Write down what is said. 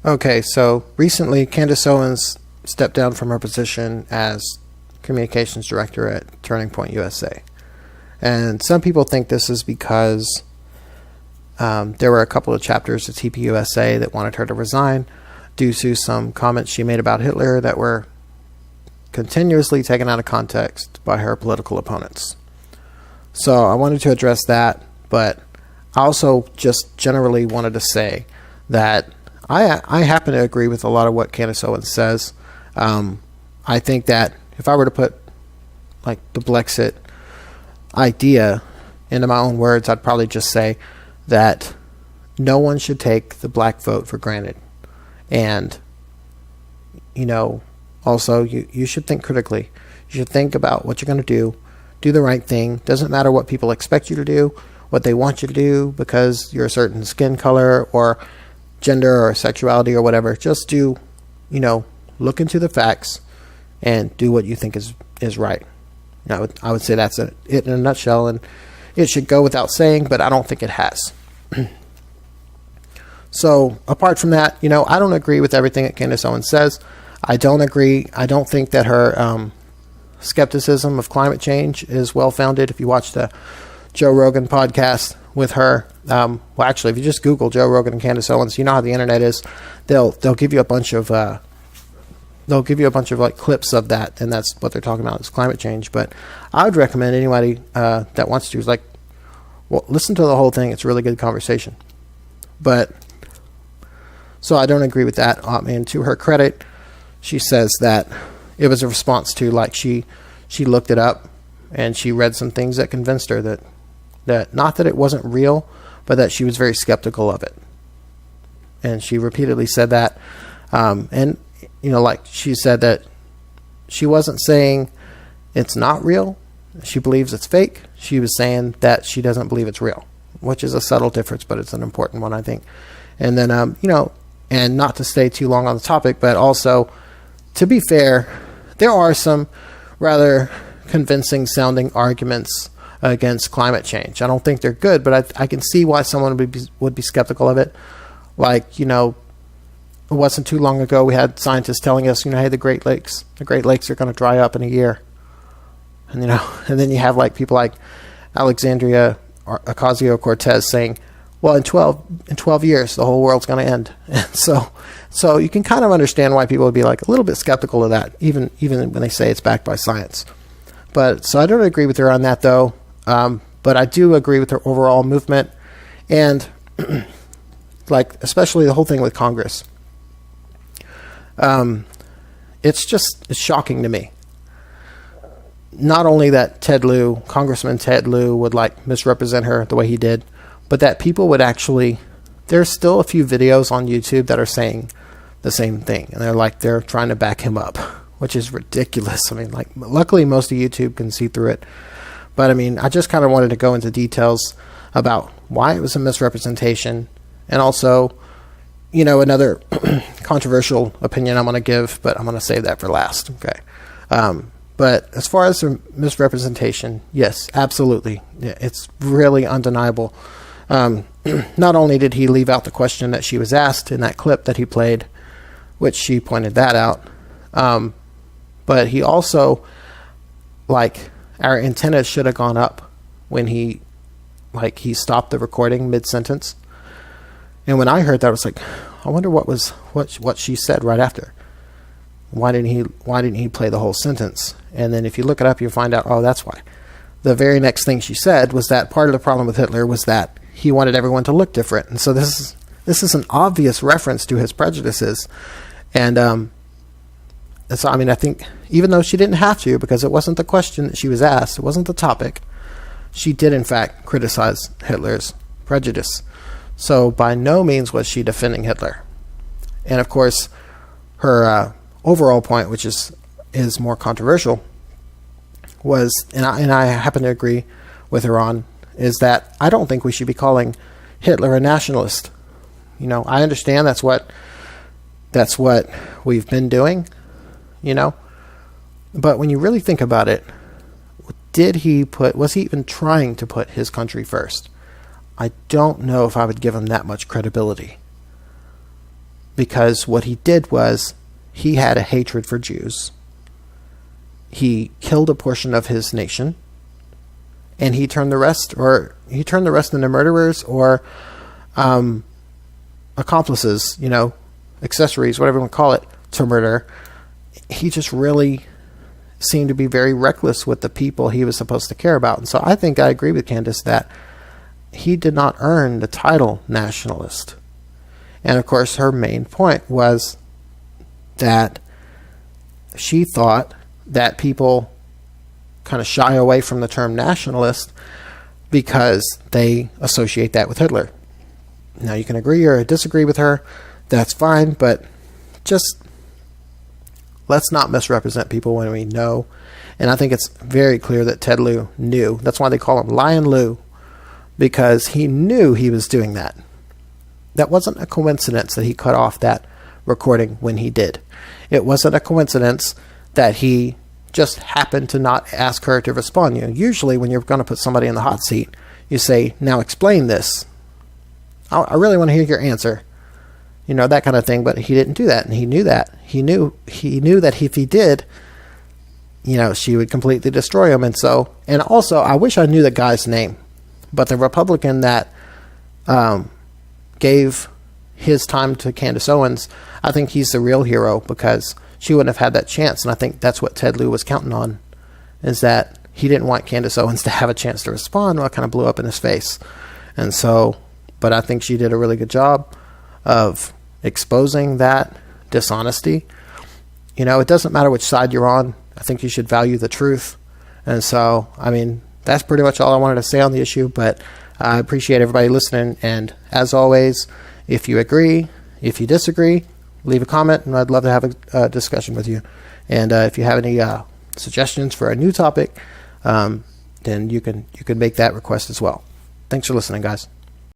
Okay, so recently Candace Owens stepped down from her position as communications director at Turning Point USA. And some people think this is because there were a couple of chapters of TPUSA that wanted her to resign due to some comments she made about Hitler that were continuously taken out of context by her political opponents. So I wanted to address that, but I also just generally wanted to say that I happen to agree with a lot of what Candace Owens says. I think that if I were to put like the Blexit idea into my own words, I'd probably just say that no one should take the black vote for granted. And, also you should think critically. You should think about what you're going to do the right thing. Doesn't matter what people expect you to do, what they want you to do because you're a certain skin color or gender or sexuality or whatever. Just do, look into the facts and do what you think is right. I would say that's it in a nutshell, and it should go without saying, but I don't think it has. So apart from that, I don't agree with everything that Candace Owens says. I don't think that her skepticism of climate change is well-founded. If you watch the Joe Rogan podcast with her, actually, if you just Google Joe Rogan and Candace Owens, you know how the internet is. They'll give you a bunch of like clips of that, and that's what they're talking about is climate change. But I would recommend anybody that wants to listen to the whole thing. It's a really good conversation. But so I don't agree with that. And to her credit, she says that it was a response to she looked it up and she read some things that convinced her that not that it wasn't real, but that she was very skeptical of it. And she repeatedly said that. And she said that she wasn't saying it's not real. She believes it's fake. She was saying that she doesn't believe it's real, which is a subtle difference, but it's an important one, I think. And then, and not to stay too long on the topic, but also, to be fair, there are some rather convincing sounding arguments against climate change. I don't think they're good, but I can see why someone would be skeptical of it. It wasn't too long ago we had scientists telling us, hey, the Great Lakes are going to dry up in a year. And, and then you have people like Alexandria Ocasio-Cortez saying, well, in 12 years, the whole world's going to end. And so you can kind of understand why people would be a little bit skeptical of that, even when they say it's backed by science. But so I don't agree with her on that, though. But I do agree with her overall movement, and especially the whole thing with Congress. It's shocking to me. Not only that Congressman Ted Lieu would misrepresent her the way he did, but that people would actually, there's still a few videos on YouTube that are saying the same thing. And they're trying to back him up, which is ridiculous. Luckily most of YouTube can see through it. But I just kind of wanted to go into details about why it was a misrepresentation. And also, another controversial opinion I'm going to give, but I'm going to save that for last. Okay. But as far as the misrepresentation, yes, absolutely. Yeah, it's really undeniable. Not only did he leave out the question that she was asked in that clip that he played, which she pointed that out, but he also, our antennas should have gone up when he stopped the recording mid-sentence. And when I heard that, I was I wonder what she said right after. Why didn't he play the whole sentence? And then if you look it up, you'll find out, oh, that's why. The very next thing she said was that part of the problem with Hitler was that he wanted everyone to look different. And so this is an obvious reference to his prejudices. And so, I think even though she didn't have to, because it wasn't the question that she was asked, it wasn't the topic, she did in fact criticize Hitler's prejudice. So by no means was she defending Hitler. And of course, her overall point, which is more controversial, was, and I happen to agree with her on, is that I don't think we should be calling Hitler a nationalist. I understand that's what we've been doing, but when you really think about it, was he even trying to put his country first? I don't know if I would give him that much credibility. because what he did was he had a hatred for Jews. He killed a portion of his nation, and he turned the rest into murderers or accomplices, accessories, whatever you want to call it, to murder. He just really seemed to be very reckless with the people he was supposed to care about. And so I think I agree with Candace that he did not earn the title nationalist. And of course, her main point was that she thought that people kind of shy away from the term nationalist because they associate that with Hitler. Now, you can agree or disagree with her. That's fine, but just let's not misrepresent people when we know. And I think it's very clear that Ted Lieu knew. That's why they call him Lyin Lieu, because he knew he was doing that. That wasn't a coincidence that he cut off that recording when he did. It wasn't a coincidence that he just happened to not ask her to respond. Usually when you're going to put somebody in the hot seat, you say, now explain this. I really want to hear your answer. That kind of thing. But he didn't do that, and he knew that. He knew that if he did, she would completely destroy him. And also, I wish I knew the guy's name. But the Republican that gave his time to Candace Owens, I think he's the real hero, because she wouldn't have had that chance. And I think that's what Ted Lieu was counting on, is that he didn't want Candace Owens to have a chance to respond. Well, it kind of blew up in his face. And so, but I think she did a really good job of exposing that dishonesty. It doesn't matter which side you're on. I think you should value the truth. And so, that's pretty much all I wanted to say on the issue, but I appreciate everybody listening. And as always, if you agree, if you disagree, leave a comment, and I'd love to have a discussion with you. And if you have any suggestions for a new topic, then you can make that request as well. Thanks for listening, guys.